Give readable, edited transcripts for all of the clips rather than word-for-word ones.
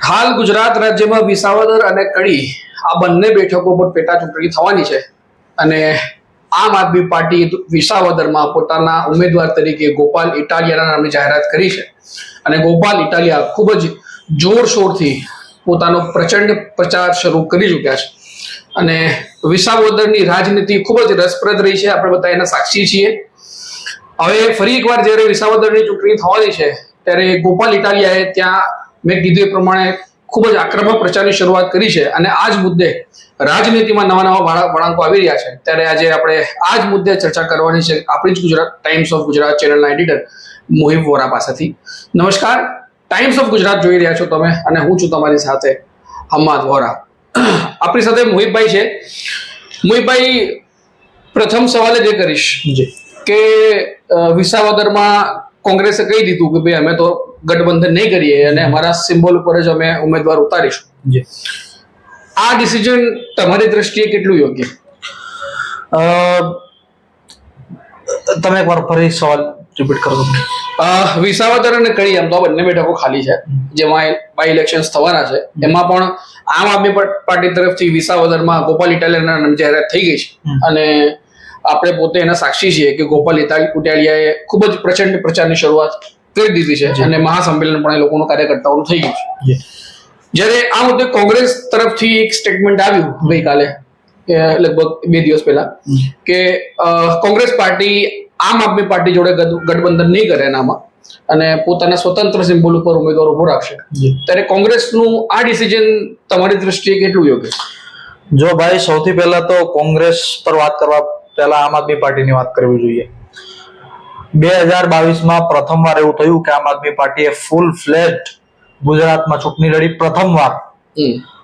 હાલ ગુજરાત રાજ્યમાં વિસાવદર અને કડી આ બંને બેઠકો પર પેટા ચૂંટણી થવાની છે અને આમ આદમી પાર્ટી વિસાવદરમાં પોતાના ઉમેદવાર તરીકે ગોપાલ ઇટાલિયાના નામની જાહેરાત કરી છે અને ગોપાલ ઇટાલિયા ખૂબ જ જોરશોરથી પોતાનો પ્રચંડ પ્રચાર શરૂ કરી ચૂક્યા છે અને વિસાવદરની રાજનીતિ ખૂબ જ રસપ્રદ રહી છે. આપણે બધા એના સાક્ષી છીએ. હવે ફરી એકવાર જ્યારે વિસાવદરની ચૂંટણી થવાની છે ત્યારે ગોપાલ ઇટાલિયાએ ત્યાં મેં કીધું એ પ્રમાણે ખૂબ જ આક્રમક પ્રચારની શરૂઆત કરી છે અને આ જ મુદ્દે રાજનીતિમાં નવા વળાંકો આવી રહ્યા છે. ત્યારે આજે આપણે આ જ મુદ્દે ચર્ચા કરવાની છે આપણી જ ગુજરાત ટાઈમ્સ ઓફ ગુજરાત ચેનલના એડિટર મોહિબ વોરા પાસેથી. નમસ્કાર, ટાઈમ્સ ઓફ ગુજરાત જોઈ રહ્યા છો તમે અને હું છું તમારી સાથે હમ્માદ વોરા. આપણી સાથે મોહિબભાઈ છે. મોહિબભાઈ, પ્રથમ સવાલ જે કરીશ કે વિસાવદરમાં કોંગ્રેસે કહી દીધું કે ભાઈ અમે તો ગઠબંધન નહીં કરીએ અને અમારા સિમ્બોલ ઉપર જ અમે ઉમેદવાર ઉતારીશું. આ ડિસિઝન તમારી દ્રષ્ટિએ કેટલું યોગ્ય? તમે એકવાર ફરી સવાલ રિપીટ કરો. વિસાવદર અને કડી આમ તો બંને બેઠકો ખાલી છે જેમાં બાય ઇલેક્શન્સ થવાના છે. એમાં પણ આમ આદમી પાર્ટી તરફથી વિસાવદરમાં ગોપાલ ઇટાલિયાના નામ જાહેરાત થઈ ગઈ છે અને આપણે પોતે એના સાક્ષી છીએ કે ગોપાલ ઇટાલિયાએ ખૂબ જ પ્રચંડ પ્રચારની શરૂઆત કરી દીધી છે અને મહાસંમેલન પણ એ લોકોનું કાર્યકર્તાઓનું થઈ ગયું છે. જ્યારે આ મુદ્દે કોંગ્રેસ તરફથી એક સ્ટેટમેન્ટ આવ્યું ગઈકાલે લગભગ 2 દિવસ પહેલા કે કોંગ્રેસ પાર્ટી આમ આદમી પાર્ટી જોડે ગઠબંધન નહીં કરે એનામાં અને પોતાના સ્વતંત્ર સિમ્બોલ ઉપર ઉમેદવાર ઉભો રાખશે. ત્યારે કોંગ્રેસનું આ ડિસિઝન તમારી દ્રષ્ટિએ કેટલું યોગ્ય? જો ભાઈ, સૌથી પહેલા તો કોંગ્રેસ પર વાત કરવા પહેલા આમ આદમી પાર્ટીની વાત કરવી જોઈએ. 2022માં પ્રથમવાર એવું થયું કે આમ આદમી પાર્ટીએ ફૂલ ફ્લેટ ગુજરાતમાં ચૂંટણી લડી પ્રથમવાર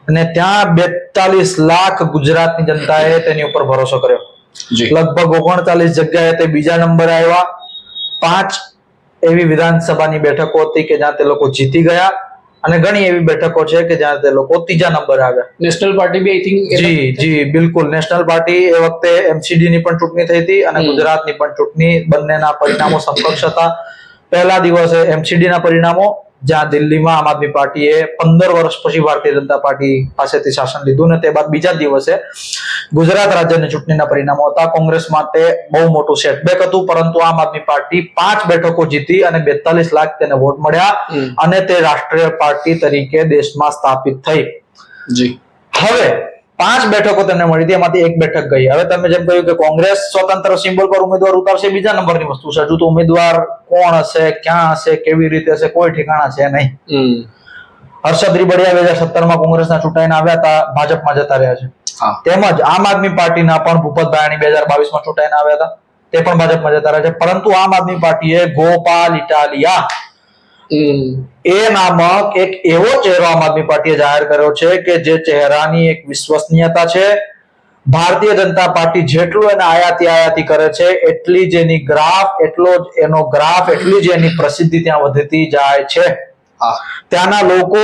અને ત્યાં 42 લાખ ગુજરાતની જનતાએ તેની ઉપર ભરોસો કર્યો. લગભગ 39 જગ્યાએ તે બીજા નંબરે આવ્યા. 5 એવી વિધાનસભાની બેઠકો હતી કે જ્યાં તે લોકો જીતી ગયા અને ઘણી એવી બેઠકો છે કે જ્યાં તે લોકો ત્રીજા નંબરે આવ્યા. નેશનલ પાર્ટી બી આઈ થિંક જી બિલકુલ. નેશનલ પાર્ટી એ વખતે એમસીડી ની પણ ચૂંટણી થઈ હતી અને ગુજરાતની પણ ચૂંટણી, બંનેના પરિણામો સમકક્ષ હતા. પહેલા દિવસે એમસીડી ના પરિણામો, જ્યાં દિલ્હીમાં આમ આદમી પાર્ટીએ 15 વર્ષ પછી ભારતીય જનતા પાર્ટી પાસેથી શાસન લીધું ને તે બાદ બીજા દિવસે ગુજરાત રાજ્યની ચૂંટણીના પરિણામો હતા. કોંગ્રેસ માટે બહુ મોટું સેટબેક હતું, પરંતુ આમ આદમી પાર્ટી 5 બેઠકો જીતી અને 42 લાખ તેને વોટ મળ્યા અને તે રાષ્ટ્રીય પાર્ટી તરીકે દેશમાં સ્થાપિત થઈ. હવે 5 બેઠકો તેમને મળી હતી, એમાંથી 1 બેઠક ગઈ. હવે તમે જેમ કહ્યું કે કોંગ્રેસ સ્વતંત્ર સિમ્બોલ પર ઉમેદવાર ઉતારશે, બીજા નંબરની વસ્તુ છે. હજુ તો ઉમેદવાર કોણ હશે, ક્યાં હશે, કેવી રીતે હશે, કોઈ ઠેકાણા છે નહીં. હર્ષદ રીબડિયા 2017માં કોંગ્રેસના ચૂંટાઈને આવ્યા હતા, ભાજપમાં જતા રહ્યા છે. તેમજ આમ આદમી પાર્ટીના પણ ભૂપત ભાયાણી 2022માં ચૂંટાઈને આવ્યા હતા, તે પણ ભાજપમાં જતા રહ્યા છે. પરંતુ આમ આદમી પાર્ટીએ ગોપાલ ઇટાલિયા એ નામક એક એવો ચહેરો આમ આદમી પાર્ટીએ જાહેર કર્યો છે કે જે ચહેરાની એક વિશ્વસનીયતા છે. ભારતીય જનતા પાર્ટી જેટલું એને આયાતી કરે છે એટલી જ એની ગ્રાફ, એટલી જ એની પ્રસિદ્ધિ ત્યાં વધતી જાય છે. ત્યાંના લોકો,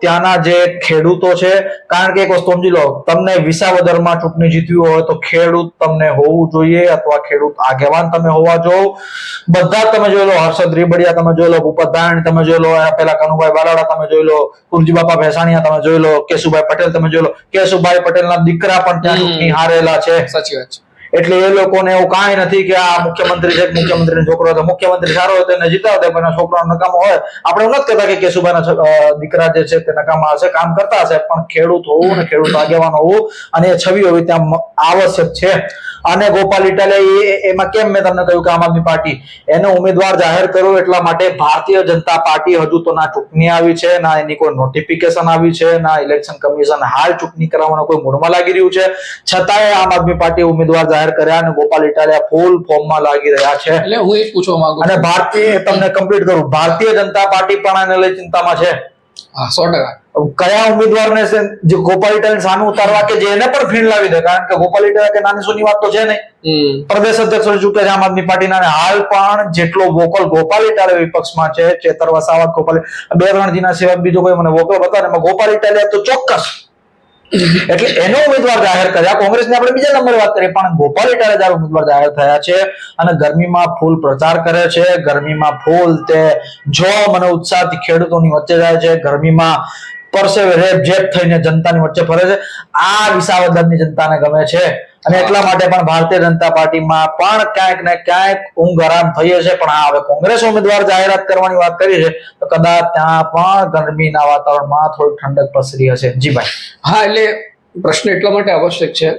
ત્યાંના જે ખેડૂતો છે, કારણ કે એક વસ્તુ સમજી લો, તમને વિસાવદરમાં ચૂંટણી જીતવી હોય તો ખેડૂત તમને હોવું જોઈએ અથવા ખેડૂત આગેવાન તમે હોવા જોઈએ. બધા તમે જોઈ લો, હર્ષદ રીબડિયા તમે જોઈ લો, ભૂપત ભાયાણી તમે જોઈ લો, પેલા કનુભાઈ બાલાડા તમે જોઈ લો, કુરજી બાપા ભેસાણીયા તમે જોઈ લો, કેશુભાઈ પટેલ તમે જોઈ લો. કેશુભાઈ પટેલના દીકરા પણ ત્યાં ચૂંટણી હારેલા છે. સાચી વાત છે. એટલે એ લોકોને એવું કાંઈ નથી કે આ મુખ્યમંત્રી છે, મુખ્યમંત્રીનો છોકરો છે, મુખ્યમંત્રી સારો હોય તો એને જીતાવ દે, પણ છોકરાનો નકામો હોય. આપણે એવું નથી કહેતા કે કેશુભાઈના દીકરા જે છે તે નકામા હશે, કામ કરતા હશે, પણ ખેડૂત હોવું અને ખેડૂત આગેવાન હોવું અને એ છબી હોવી ત્યાં આવશ્યક છે. અને ગોપાલ ઇટાલિયા એમાં કેમ મેં તમને કહ્યું કે આમ આદમી પાર્ટી એને ઉમેદવાર જાહેર કર્યો એટલા માટે ભારતીય જનતા પાર્ટી હજુ તો ના ચૂંટણી આવી છે, ના એની કોઈ નોટિફિકેશન આવી છે, ના ઇલેક્શન કમિશન હાલ ચૂંટણી કરાવવાનો કોઈ મૂડમાં લાગી રહ્યું છે, છતાંય આમ આદમી પાર્ટી ઉમેદવાર જાહેર કર્યા અને ગોપાલ ઇટાલિયા ફૂલ ફોર્મમાં લાગી રહ્યા છે. એટલે હું એ જ પૂછવા માંગુ અને તમને કમ્પ્લીટ કરું, ભારતીય જનતા પાર્ટી પણ આને લઈ ચિંતામાં છે. 100%. કયા ઉમેદવારને જે ગોપાલ ઇટાલિયા સામે ઉતારવા કે જે એને પણ ફીણ લાવી દે, કારણ કે ગોપાલ ઇટાલિયા કે નાની સુની વાત તો છે નહીં. પ્રદેશ અધ્યક્ષ ચૂંટ્યા છે આમ આદમી પાર્ટીના, હાલ પણ જેટલો વોકલ ગોપાલ ઇટાલિયા વિપક્ષમાં છે, ચેતર વસાવત, ગોપાલ 2-3 જણા સિવાય બીજો કોઈ મને વોકલ બતાવે, એમાં ગોપાલ ઇટાલિયા તો ચોક્કસ. એટલે એનો ઉમેદવાર જાહેર કર્યા. કોંગ્રેસને આપણે બીજા નંબરે વાત કરીએ, પણ ગોપાલ ઇટાલિયા જ્યારે ઉમેદવાર જાહેર થયા છે અને ગરમીમાં ફૂલ પ્રચાર કરે છે, ગરમીમાં ફૂલ તે જો મને ઉત્સાહથી ખેડૂતોની વચ્ચે જાય છે, ગરમીમાં પરસેવે રેપ જેપ થઈને જનતાની વચ્ચે ફરે છે. આ વિસાવદરની જનતાને ગમે છે અને એટલા માટે પણ ભારતીય જનતા પાર્ટીમાં પણ ક્યાંક ને ક્યાંક ઊંઘ આરામ થઈ છે. પણ આ હવે કોંગ્રેસ ઉમેદવાર જાહેરાત કરવાની વાત કરી છે તો કદાચ ત્યાં પણ ગરમીના વાતાવરણમાં થોડી ઠંડક પ્રસરી હશે. જી ભાઈ. હા, એટલે પ્રશ્ન એટલા માટે આવશ્યક છે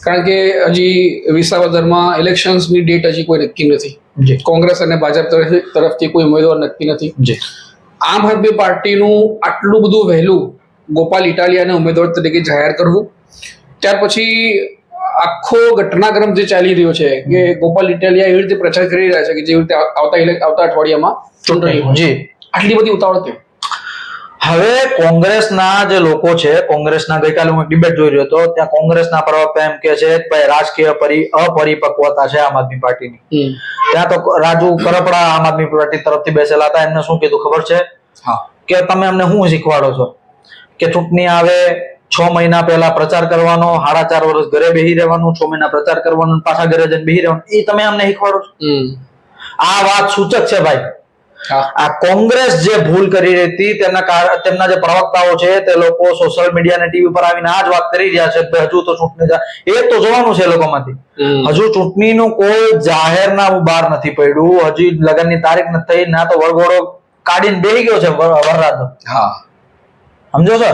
કારણ કે હજી વિસાવદરમાં ઇલેક્શન્સની ડેટ હજી કોઈ નક્કી નથી. જી કોંગ્રેસ અને ભાજપ તરફથી કોઈ ઉમેદવાર નક્કી નથી. જી આમ આદમી પાર્ટીનું આટલું બધું વહેલું ગોપાલ ઇટાલિયાને ઉમેદવાર તરીકે જાહેર કરવું, ત્યાર પછી આખો ઘટનાક્રમ જે ચાલી રહ્યો છે કે ગોપાલ ઇટાલિયા એવી રીતે પ્રચાર કરી રહ્યા છે કે જેવી રીતે આવતા અઠવાડિયામાં ચૂંટણી હોય. જી આટલી બધી ઉતાવળ કેમ? હવે કોંગ્રેસના જે લોકો છે, કોંગ્રેસના ગઈકાલે હું ડિબેટ જોઈ રહ્યો હતો, ત્યાં કોંગ્રેસના પ્રવક્તા એમ કે છે કે ભાઈ રાજકીય અપરિપક્વતા છે આમ આદમી પાર્ટીની. ત્યાં તો રાજુ કરપડા આમ આદમી પાર્ટી તરફથી બેસેલા હતા. એમને શું કીધું ખબર છે? હા, કે તમે અમને શું શીખવાડો છો કે ચૂંટણી આવે 6 મહિના પહેલા પ્રચાર કરવાનો, 4.5 વર્ષ ઘરે બેસી રહેવાનું, 6 મહિના પ્રચાર કરવાનો, પાછા ઘરે જઈને બેસી રહેવાનું, એ તમે અમને શીખવાડો છો? આ વાત સૂચક છે ભાઈ. આ કોંગ્રેસ જે ભૂલ કરી રહી હતી તેમના જે પ્રવક્તાઓ છે તે લોકો સોશિયલ મીડિયા અને ટીવી પર આવીને આ જ વાત કરી રહ્યા છે કે હજુ તો ચૂંટણી એ તો જોવાનું છે લોકોમાંથી. હજુ ચૂંટણીનું કોઈ જાહેરનામું બહાર નથી પડ્યું, હજી લગ્નની તારીખ નથી થઈ, ના તો વરઘોડો કાઢીને બેસી ગયો છે વરરાજનો. હા, સમજો છો?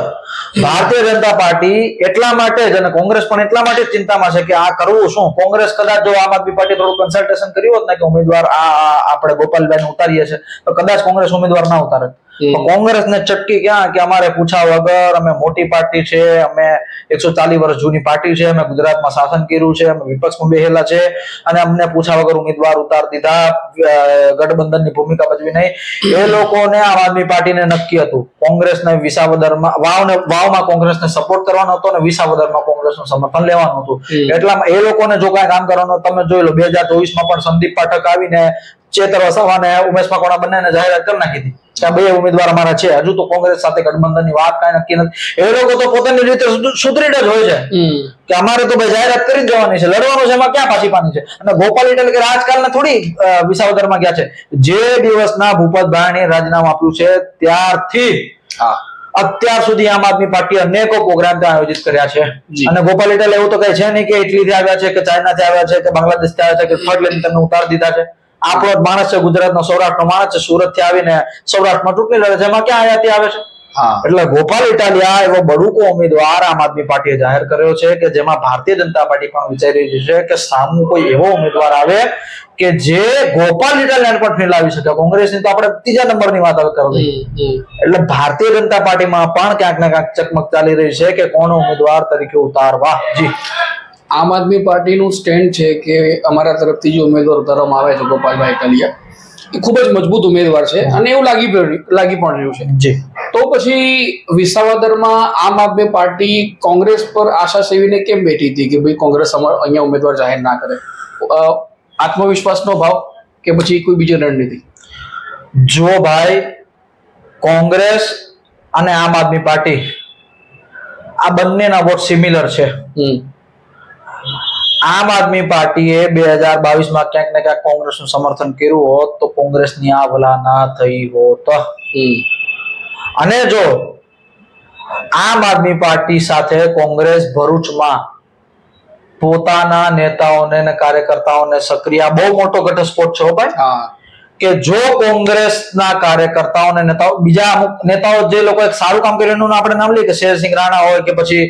ભારતીય જનતા પાર્ટી એટલા માટે જ અને કોંગ્રેસ પણ એટલા માટે જ ચિંતામાં છે કે આ કરવું શું. કોંગ્રેસ કદાચ જો આમ આદમી પાર્ટી થોડું કન્સલ્ટેશન કર્યું હોત ને કે ઉમેદવાર આપણે ગોપાલભાઈ ઉતારીએ છે તો કદાચ કોંગ્રેસ ઉમેદવાર ના ઉતારે. કોંગ્રેસ ને ચટકી ક્યાં કે અમારે પૂછા વગર, અમે મોટી પાર્ટી છે, અમે 140 વર્ષ જૂની પાર્ટી છે, અમે ગુજરાતમાં શાસન કર્યું છે, અમે વિપક્ષમાં બેસેલા છે અને અમને પૂછા વગર ઉમેદવાર ઉતાર દીધા, ગઠબંધનની ભૂમિકા ભજવી નહીં. એ લોકોને આમ આદમી પાર્ટીને નક્કી હતું કોંગ્રેસને વિસાવદરમાં વાવમાં કોંગ્રેસને સપોર્ટ કરવાનો હતો અને વિસાવદરમાં કોંગ્રેસનું સમર્થન લેવાનું હતું. એટલામાં એ લોકોને જો કાંઈ કામ કરવાનું, તમે જોઈ લો 2024માં પણ સંદીપ પાઠક આવીને ચેતર વસાવા અને ઉમેશ મકવાણા બંનેને જાહેરાત કરી નાખી હતી કે 2 ઉમેદવાર અમારા છે. હજુ તો કોંગ્રેસ સાથે ગઠબંધનની વાત કાંઈ નક્કી નથી. એ લોકો તો પોતાની રીતે સુદૃઢ જ હોય છે કે અમારે તો ભાઈ જાહેરાત કરી જવાની છે, લડવાનું છે, એમાં ક્યાં પાછી પાની છે. અને ગોપાલ ઇટાલિયા કે રાજકારણને થોડી વિસાવદરમાં ગયા છે. જે દિવસના ભૂપતભાઈને રાજીનામું આપ્યું છે ત્યારથી અત્યાર સુધી આમ આદમી પાર્ટી અનેકો પ્રોગ્રામ ત્યાં આયોજિત કર્યા છે. અને ગોપાલ ઇટાલિયા એવું તો કઈ છે નહીં કે ઇટલીથી આવ્યા છે કે ચાઇનાથી આવ્યા છે કે બાંગ્લાદેશથી આવ્યા છે કે ફટ લઈને તમને ઉતારી દીધા છે. આપણો જ માણસ છે, ગુજરાતનો સૌરાષ્ટ્રનો માણસ છે, સુરત થી આવીને સૌરાષ્ટ્રમાં ચૂંટણી લડે છે, એમાં ક્યાં આયાતી આવે છે. એટલે ગોપાલ ઇટાલિયા એવો બડુકો ઉમેદવાર આમ આદમી પાર્ટીએ જાહેર કર્યો છે કે જેમાં ભારતીય જનતા પાર્ટી પણ વિચારી રહી છે કે સામું કોઈ એવો ઉમેદવાર આવે કે જે ગોપાલ ઇટાલિયાને પણ ફેલાવી શકે. કોંગ્રેસની તો આપણે 3જા નંબરની વાત કરવી. એટલે ભારતીય જનતા પાર્ટીમાં પણ ક્યાંક ને ક્યાંક ચકમક ચાલી રહી છે કે કોણ ઉમેદવાર તરીકે ઉતારવા. જી, આમ આદમી પાર્ટીનું સ્ટેન્ડ છે કે અમારા તરફથી જે ઉમેદવાર ઉતારવામાં આવે છે ગોપાલભાઈ ઇટાલિયા એ ખૂબ જ મજબૂત ઉમેદવાર છે અને એવું લાગી પણ રહ્યું છે. જી, તો પછી વિસાવદરમાં આમ આદમી પાર્ટી કોંગ્રેસ પર આશા સેવીને કેમ બેઠી હતી કે ભાઈ કોંગ્રેસ અહીંયા ઉમેદવાર જાહેર ના કરે? આત્મવિશ્વાસનો ભાવ કે પછી કોઈ બીજી રણનીતિ? જો ભાઈ, કોંગ્રેસ અને આમ આદમી પાર્ટી આ બંનેના વોટ સિમિલર છે. આમ આદમી પાર્ટીએ 2022માં ક્યાંક ને ક્યાંક કોંગ્રેસનું સમર્થન કર્યું હોત તો કોંગ્રેસની આ ભલા ના થઈ હોત. અને જો આમ આદમી પાર્ટી સાથે કોંગ્રેસ ભરૂચમાં પોતાના નેતાઓને અને કાર્યકર્તાઓને સક્રિય, બહુ મોટો ઘટસ્ફોટ છે ભાઈ. કે જો કોંગ્રેસના કાર્યકર્તાઓ અને નેતાઓ, બીજા અમુક નેતાઓ જે લોકો સારું કામ કર્યું એનું આપણે નામ લઈએ કે શેરસિંહ રાણા હોય કે પછી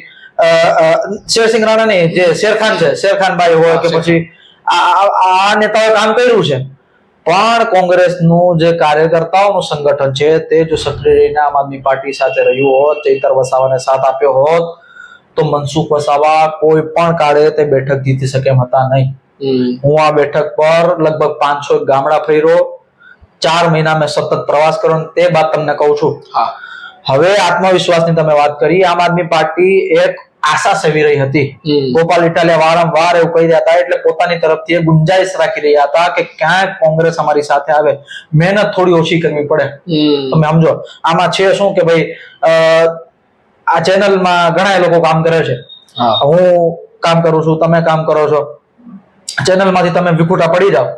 શેરસિંહ રાણા નહીં, જે શેરખાન છે, શેરખાનભાઈ હોય કે પછી આ નેતાઓએ કામ કર્યું છે. પણ કોંગ્રેસનું જે કાર્યકર્તાઓનું સંગઠન છે તે જો સક્રિય રહીને આમ આદમી પાર્ટી સાથે રહ્યું હોત, ચૈતર વસાવાને સાથ આપ્યો હોત તો મનસુખ વસાવા કોઈ પણ કાળે તે બેઠક જીતી શકે એમ હતા નહીં. હું આ બેઠક પર લગભગ 500 ગામડા ફર્યો, 4 મહિના મેં સતત પ્રવાસ કર્યો, તે બાદ તમને કહું છું. હવે આત્મવિશ્વાસની તમે વાત કરી, આમ આદમી પાર્ટી એક આશા સેવી રહી હતી. ગોપાલ ઇટાલિયા વારંવાર એવું કહી રહ્યા હતા, એટલે પોતાની તરફથી ગુંજાઈશ રાખી રહ્યા હતા કે ક્યાંક કોંગ્રેસ અમારી સાથે આવે, મહેનત થોડી ઓછી કરવી પડે. તમે સમજો, આમાં છે શું કે ભાઈ આ ચેનલમાં ઘણા લોકો કામ કરે છે, હું કામ કરું છું, તમે કામ કરો છો, ચેનલમાંથી તમે વિખૂટા પડી જાઓ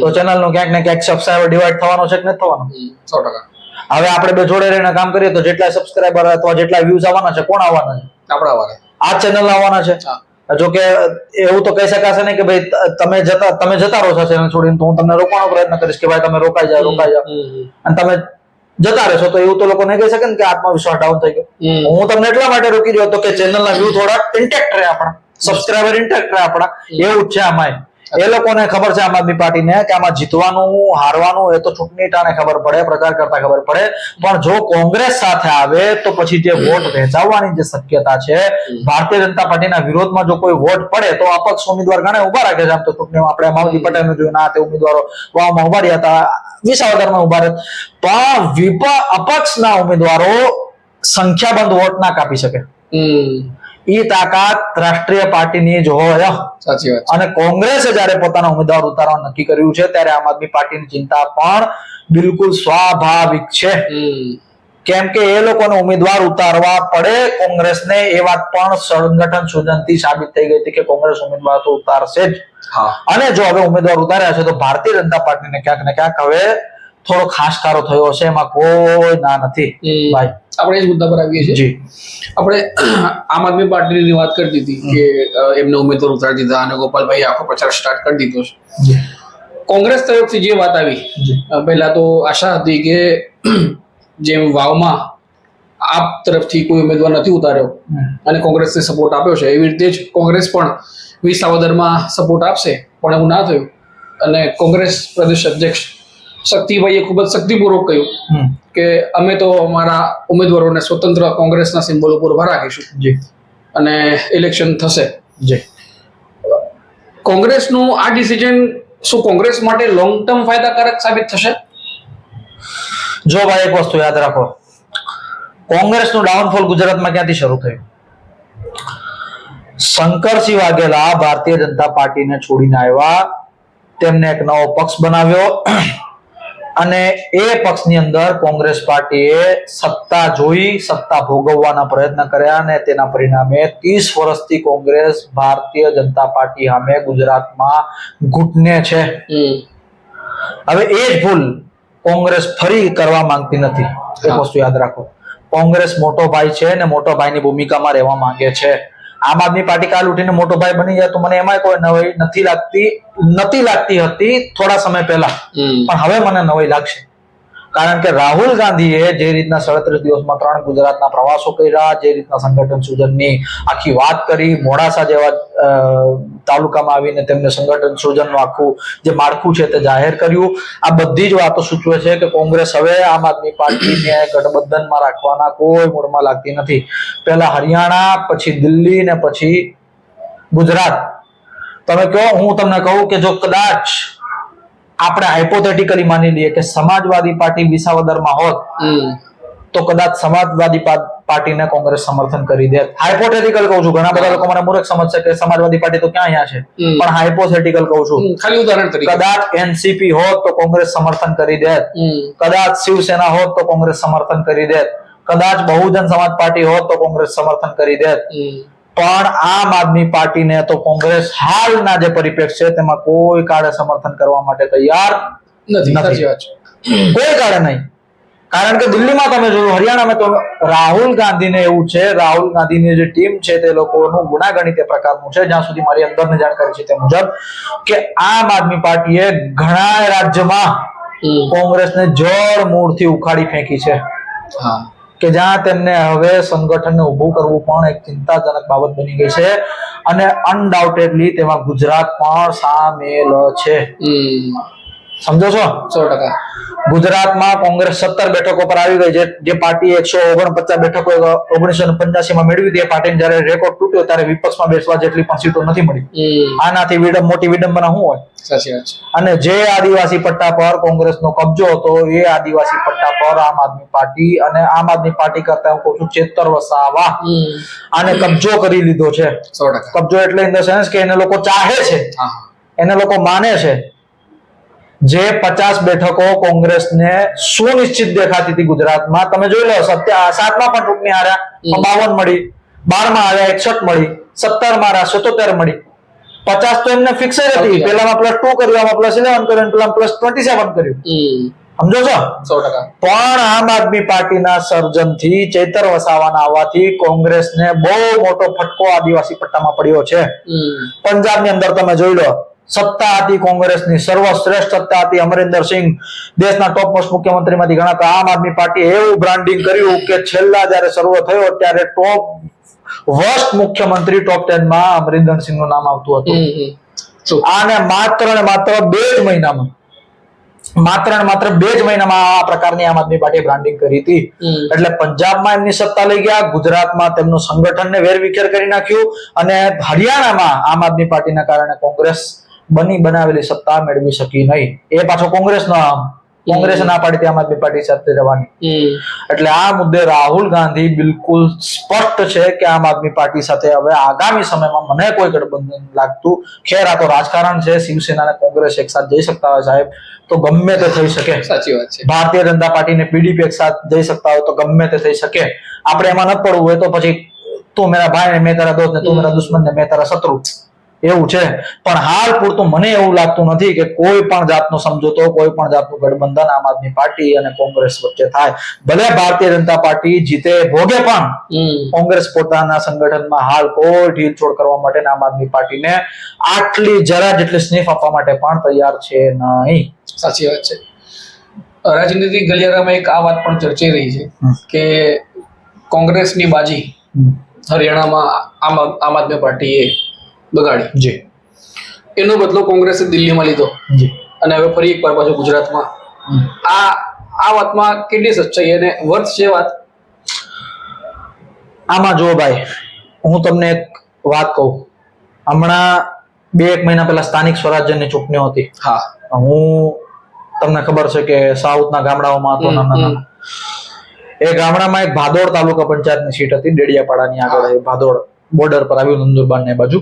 તો ચેનલનો ક્યાંક ને ક્યાંક સબસ્ક્રાઇબર ડિવાઈડ થવાનો છે કે નથી થવાનો? 100%. હવે આપણે બે જોડે રહીને કામ કરીએ તો જેટલા સબસ્ક્રાઇબર અથવા જેટલા વ્યૂઝ આવવાના છે કોણ આવવાના છે? આપણા વાળા. આ ચેનલ આવવાના છે. હા. જો કે એવું તો કહી શકાશે નહીં કે ભાઈ તમે જતા રહો છો ચેનલ છોડીને, તો હું તમને રોકવાનો પ્રયત્ન કરીશ કે ભાઈ તમે રોકાઈ જાઓ અને તમે જતા રહેશો, તો એવું તો લોકો નહીં કહી શકે ને કે આત્મવિશ્વાસ ડાઉન થઈ ગયો. હું તમને એટલા માટે રોકી રહ્યો હતો કે ચેનલના વ્યૂ થોડા ઇન્ટેક્ટ રહે, આપણા સબસ્ક્રાઇબર ઇન્ટેક્ટ રહે આપણા. એવું જ છે આમાં. એ લોકોને ખબર છે આમ આદમી પાર્ટીને કે આમાં જીતવાનું હારવાનું એ તો ચૂંટણી ટાણે ખબર પડે, પ્રચાર કરતા ખબર પડે, પણ જો કોંગ્રેસ સાથે આવે તો પછી જે વોટ વહેંચાવવાની જે શક્યતા છે, ભારતીય જનતા પાર્ટીના વિરોધમાં જો કોઈ વોટ પડે તો અપક્ષ ઉમેદવાર ઘણા ઉભા રાખે છે. આમ તો ચૂંટણીમાં આપણે માવજી પટેલનું જોયું, ના તે ઉમેદવારો વાવમાં ઉભા રહ્યા હતા, વિસાવદરમાં ઉભા રહ્યા, પણ અપક્ષના ઉમેદવારો સંખ્યાબંધ વોટ ના કાપી શકે. એ તાકાત રાષ્ટ્રીય પાર્ટીની જ હોય. સાચી વાત. અને કોંગ્રેસે જયારે પોતાના ઉમેદવાર ઉતારવા નક્કી કર્યું છે ત્યારે આમ આદમી પાર્ટીની ચિંતા પણ બિલકુલ સ્વાભાવિક છે. કેમ કે એ લોકોને ઉમેદવાર ઉતારવા પડે કોંગ્રેસને, એ વાત પણ સંગઠન સૂજનથી સાબિત થઈ ગઈ હતી કે કોંગ્રેસ ઉમેદવાર તો ઉતારશે જ. અને જો હવે ઉમેદવાર ઉતાર્યા છે તો ભારતીય જનતા પાર્ટીને ક્યાંક ને ક્યાંક હવે થોડો ખાસકારો થયો છે, એમાં કોઈ ના નથી. ભાઈ આપણે એ જ મુદ્દા પર આવીએ છીએ. જી, આપણે આમ આદમી પાર્ટીની વાત કરી દીધી કે એમને ઉમેદવાર ઉતારી દીધા અને ગોપાલભાઈ આખો પ્રચાર સ્ટાર્ટ કરી દીધો છે. કોંગ્રેસ તરફથી જે વાત આવી, પહેલા તો આશા હતી કે જેમ વાવમાં આપ તરફથી કોઈ ઉમેદવાર નથી ઉતાર્યો અને કોંગ્રેસને સપોર્ટ આપ્યો છે, એવી રીતે જ કોંગ્રેસ પણ વિસાવદરમાં સપોર્ટ આપશે, પણ એવું ના થયું. અને કોંગ્રેસ પ્રદેશ અધ્યક્ષ શક્તિભાઈએ ખૂબ જ શક્તિપૂર્વક કહ્યું કે અમે તો અમારા ઉમેદવારોને સ્વતંત્ર કોંગ્રેસના સિમ્બોલ ઉપર ઉભા રાખીશું અને ઇલેક્શન થશે. કોંગ્રેસનું આ ડિસિઝન શું કોંગ્રેસ માટે લોંગ ટર્મ ફાયદાકારક સાબિત થશે? જો ભાઈ એક વસ્તુ યાદ રાખો, કોંગ્રેસનું ડાઉનફોલ ગુજરાતમાં ક્યાંથી શરૂ થયું? શંકરસિંહ વાઘેલા ભારતીય જનતા પાર્ટીને છોડીને આવ્યા, તેમને એક નવો પક્ષ બનાવ્યો અને એ પક્ષની અંદર કોંગ્રેસ પાર્ટીએ સત્તા જોઈ, સત્તા ભોગવવાના પ્રયત્ન કર્યા અને તેના પરિણામે 30 વર્ષથી કોંગ્રેસ ભારતીય જનતા પાર્ટી સામે ગુજરાતમાં ઘૂંટને છે. હવે એ જ ભૂલ કોંગ્રેસ ફરી કરવા માંગતી નથી. એક વસ્તુ યાદ રાખો, કોંગ્રેસ મોટો ભાઈ છે ને મોટો ભાઈની ભૂમિકામાં રહેવા માંગે છે. આમ આદમી પાર્ટી કાલ ઉઠીને મોટો ભાઈ બની જાય તો મને એમાં કોઈ નવાઈ નથી લાગતી હતી થોડા સમય પહેલા, પણ હવે મને નવાઈ લાગશે. કારણ કે રાહુલ ગાંધીએ જે રીતના 37 દિવસમાં 3 ગુજરાતના પ્રવાસો કર્યા, જે રીતના સંગઠન સૂજનની આખી વાત કરી, મોડાસા જેવા તાલુકામાં આવીને તેમને સંગઠન સૂજનનું આખું જે માળખું છે તે જાહેર કર્યું, આ બધી જ વાતો સૂચવે છે કે કોંગ્રેસ હવે આમ આદમી પાર્ટીને ગઠબંધનમાં રાખવાના કોઈ મૂડમાં લાગતી નથી. પહેલા હરિયાણા, પછી દિલ્હી ને પછી ગુજરાત. તમે કહો, હું તમને કહું કે જો કદાચ આપણે હાઇપોથેટિકલી માની લઈએ કે સમાજવાદી પાર્ટી વિસાવદરમાં હોત તો કદાચ સમાજવાદી પાર્ટીને કોંગ્રેસ સમર્થન કરી દે. હાઇપોથેટિકલ કહું છું, ઘણા બધા લોકો મને મૂર્ખ સમજશે કે સમાજવાદી પાર્ટી તો ક્યાં અહીંયા છે, પણ હાઇપોથેટિકલ કહું છું. ખાલી ઉદાહરણ તરીકે કદાચ એનસીપી હોત તો કોંગ્રેસ સમર્થન કરી દે, કદાચ શિવસેના હોત તો કોંગ્રેસ સમર્થન કરી દે, કદાચ બહુજન સમાજ પાર્ટી હોત તો કોંગ્રેસ સમર્થન કરી દે, પણ આમ આદમી પાર્ટીને તો કોંગ્રેસ હાલના જે પરિપ્રેક્ષ છે તેમાં કોઈ કાળે સમર્થન કરવા માટે તૈયાર નથી. કોઈ કાળે નહીં. કારણ કે દિલ્હીમાં તમે જોયું, હરિયાણામાં તો રાહુલ ગાંધીને એવું છે, રાહુલ ગાંધીની જે ટીમ છે તે લોકોનું ગુનાગણિત એ પ્રકારનું છે, જ્યાં સુધી મારી અંદરની જાણકારી છે તે મુજબ, કે આમ આદમી પાર્ટીએ ઘણા રાજ્યમાં કોંગ્રેસને જળ મૂળથી ઉખાડી ફેંકી છે. કે જ્યાં તેમને હવે સંગઠનને ઊભું કરવું પણ એક ચિંતાજનક બાબત બની ગઈ છે અને અનડાઉટેડલી તેમાં ગુજરાત પણ સામેલ છે. સમજો છો? 100%. ગુજરાતમાં કોંગ્રેસ 17 બેઠકો પર આવી ગઈ છે. જે પાર્ટી 149 બેઠકો 1985 માં મેળવી હતી, એ પાર્ટીને જયારે રેકોર્ડ તૂટ્યો ત્યારે વિપક્ષમાં બેસવા જેટલી પણ સીટો નથી મળી. આનાથી મોટી વિડંબના શું હોય? સાચી વાત છે. અને જે આદિવાસી પટ્ટા પર કોંગ્રેસનો કબજો હતો, એ આદિવાસી પટ્ટા પર આમ આદમી પાર્ટી અને આમ આદમી પાર્ટી કરતા હું કહું છું ચેતર વસાવા આને કબજો કરી લીધો છે. 100%. કબજો એટલે ઇન ધ સેન્સ કે એને લોકો ચાહે છે, એને લોકો માને છે. જે 50 બેઠકો કોંગ્રેસને સુનિશ્ચિત દેખાતી હતી ગુજરાતમાં, તમે જોઈ લો, 7માં પણ ચૂંટણી હાર્યા, 52 મળી, 12માં આવ્યા 61 મળી, 17 માં 77 મળી, 50 તો એમને ફિક્સ જ હતી. પેલામાં +2 કર્યું, આમાં +11 કર્યું, પેલામાં +27 કર્યું. સમજો છો? 100%. પણ આમ આદમી પાર્ટીના સર્જનથી ચૈતર વસાવાના આવવાથી કોંગ્રેસને બહુ મોટો ફટકો આદિવાસી પટ્ટામાં પડ્યો છે. પંજાબની અંદર તમે જોઈ લો, સત્તા હતી કોંગ્રેસની, સર્વશ્રેષ્ઠ સત્તા હતી. અમરિંદર સિંહ દેશના ટોપ મોસ્ટ મુખ્યમંત્રીમાંથી ગણાતા. આમ આદમી પાર્ટીએ એવું બ્રાન્ડિંગ કર્યું કે છેલ્લા જયારે સર્વ થયો ત્યારે ટોપ વર્સ્ટ મુખ્યમંત્રી ટોપ 10 માં અમરિંદર સિંહનું નામ આવતું હતું. આને માત્ર ને માત્ર 2 જ મહિનામાં આ પ્રકારની આમ આદમી પાર્ટીએ બ્રાન્ડિંગ કરી હતી. એટલે પંજાબમાં એમની સત્તા લઈ ગયા, ગુજરાતમાં તેમનું સંગઠનને વેરવિખેર કરી નાખ્યું, અને હરિયાણામાં આમ આદમી પાર્ટીના કારણે કોંગ્રેસ બનાવેલી સત્તા મેળવી શકી નહીં. એ પાછો કોંગ્રેસે ના પાડી આમ આદમી પાર્ટી સાથે રહેવાની. એટલે આ મુદ્દે રાહુલ ગાંધી બિલકુલ સ્પષ્ટ છે કે આમ આદમી પાર્ટી સાથે હવે આગામી સમયમાં મને કોઈ ગઠબંધન લાગતું. ખેર આ તો રાજકારણ છે, શિવસેના અને કોંગ્રેસ એક સાથે જઈ શકતા હોય સાહેબ તો ગમે તે થઈ શકે. સાચી વાત છે. ભારતીય જનતા પાર્ટી ને પીડીપી એક સાથે જઈ શકતા હોય તો ગમે તે થઈ શકે. આપણે એમાં ન પડવું હોય તો પછી તું મેરા ભાઈ ને મેં તારા દોસ્ત ને તું મેરા દુશ્મન ને મેં તારા શત્રુ, એવું છે. પણ હાલ પૂરતું મને એવું લાગતું નથી કે કોઈ પણ જાતનો સમજોતો, કોઈ પણ જાતનું ગઠબંધન આમ આદમી પાર્ટી અને કોંગ્રેસ વચ્ચે થાય. ભલે ભારતીય જનતા પાર્ટી જીતે ભોગે પણ કોંગ્રેસ પોતાના સંગઠનમાં હાલ કોઈ ઢીલછોડ કરવા માટે આમ આદમી પાર્ટીને આટલી જરા જેટલી સ્નીફ આપવા માટે પણ તૈયાર છે નહીં. સાચી વાત છે. રાજનીતિક ગલિયારામાં એક આ વાત પણ ચર્ચાઈ રહી છે કે કોંગ્રેસની બાજી હરિયાણામાં આમ આદમી પાર્ટીએ બગાડી. જી. એનો બદલો કોંગ્રેસે દિલ્હીમાં લીધો. જી. અને હવે ફરી એકવાર પાછું ગુજરાતમાં. આ વાતમાં કેટલી સચ્ચાઈ અને વર્થ છે વાત? આમાં જો ભાઈ, હું તમને એક વાત કહું. હમણાં 2-1 મહિના પહેલા સ્થાનિક સ્વરાજ્યની ચૂંટણીઓ હતી. હા. હું તમને ખબર છે કે સાઉથના ગામડાઓમાં હતો નાના. એ ગામડામાં એક ભાદોડ તાલુકા પંચાયતની સીટ હતી, ડેડિયાપાડાની આગળ. ભાદોડ બોર્ડર પર આવ્યું, નંદુરબાર ને બાજુ.